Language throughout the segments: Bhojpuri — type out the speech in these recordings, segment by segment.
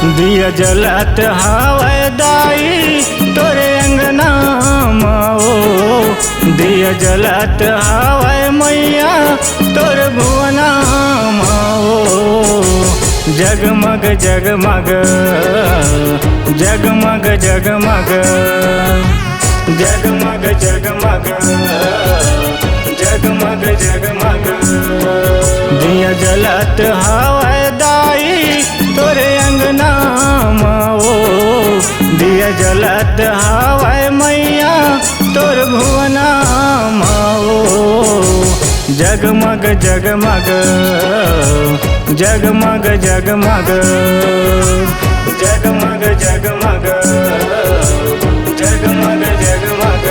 दिया जलत हवै दाई तोरे अंगना माओ, दिया जलत हवै मैया तोरे भुवना माओ। जगमग जगमग जगमग जगमग जगमग जगमग जगमग जगमग दिया जलत हवै दाई तोरे अंगना माओ, दिया जलत हवै मैया तोर भुवना माओ। जगमग जगमग जगमग जगमग जगमग जगमग जगमग जगमग।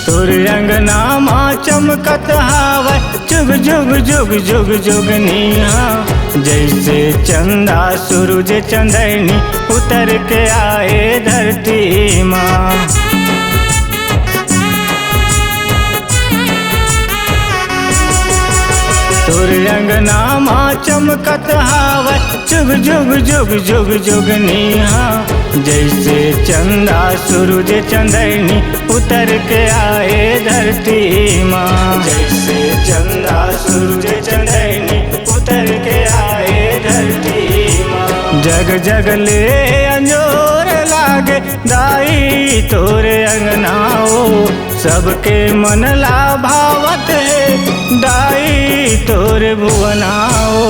तोर अंगना माँ चमकत हवै जुग जुग जुग जुग जुगनिया, जैसे चंदा सूरज चंदनी उतर के आए धरती माँ। तोर अंगना माँ चमकत हवै जुग जुग जुग जुग जुगनिया, जैसे चंदा सूरज चंदनी उतर के आए धरती माँ। जैसे चंदा सूरज चंदनी उतर के आए धरती माँ। जग जग ले अंजोर लागे दाई तोरे अंगनाओ, सबके मन ला भावत है दाई तोरे भुवनाओ।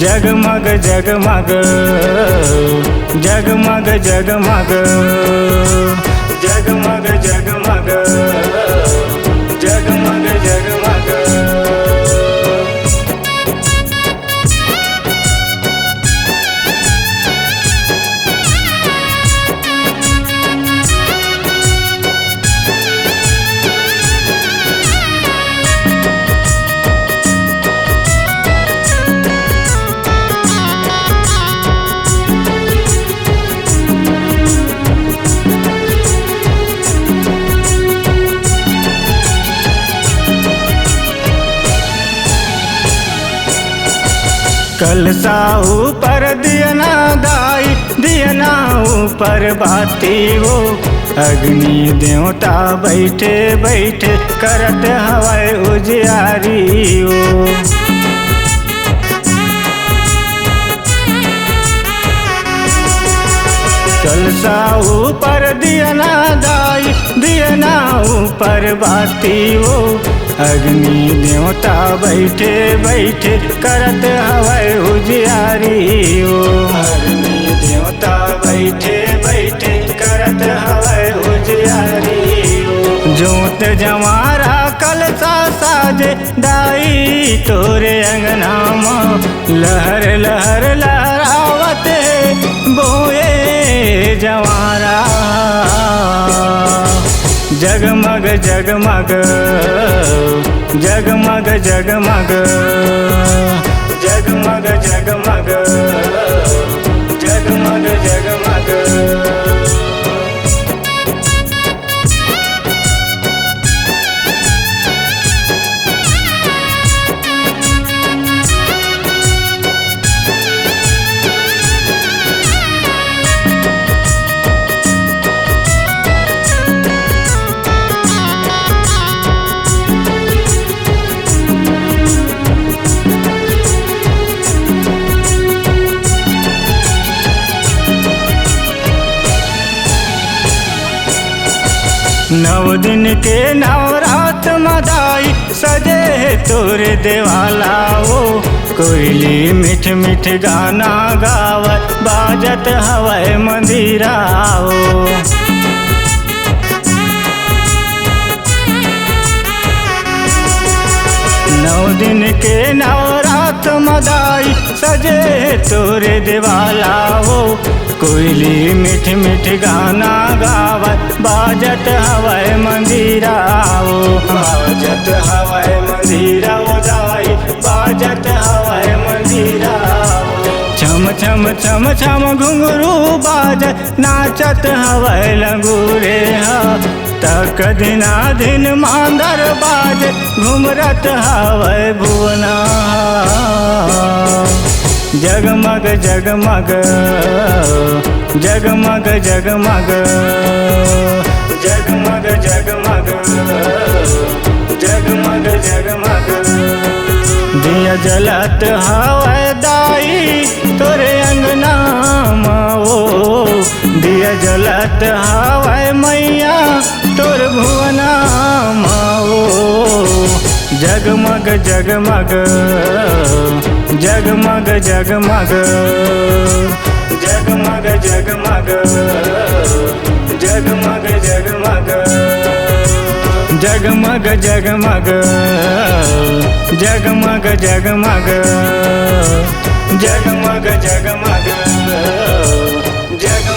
जगमग जगमग जगमग जगमग जगमग जगमग जगमग जगमग। कलसा ऊपर दियना दाई दियना ऊपर बाती वो, अग्नि देवता बैठे बैठे करत हवै उजियारी वो। कलसा ऊपर दियना दाई दियना ऊपर बाती वो, अग्नि देवता बैठे बैठे करत हवै उजियारी वो। अग्नि देवता बैठे बैठे करत हवै उजियारी वो। जोत जमारा कलसा साजे दाई तोरे अंगना माँ, लहर लहर लहरावत बोए जवारा। जगमग जगमग जगमग जगमग जगमग जगमग जगमग जगमग। नव दिन के नवरात मदाई सजे है तोरे देवाला वो, कोयली मिठ मिठ गाना गावत बाजत हवै मंदिरा वो। नौ दिन के नवरात मदाई सजे तोरे देवाला हो। कोयली मीठ मीठ गाना गावे बाजत हवाए मंदिरा हो। बाजत हवाए मंदिरा हो दाई बाजत हवाए मंदिरा हो। छम छम छम छम घुंघरू बाज नाचत हवाए लंगूरे हा। तक दिना दिन मांदर बाज घुमरत हवाए भुवना। जगमग जगमग जगमग जगमग जगमग जगमग जगमग जगमग दिया जलत हवाए दाई तोरे अंगना माओ। दिया जलत हवाए मैया तोर भुवना माओ। जगमग जगमग जगमग जगमग जगमग जगमग जगमग जगमग जगमग जगमग जगमग जगमग जगमग जगमग जगमग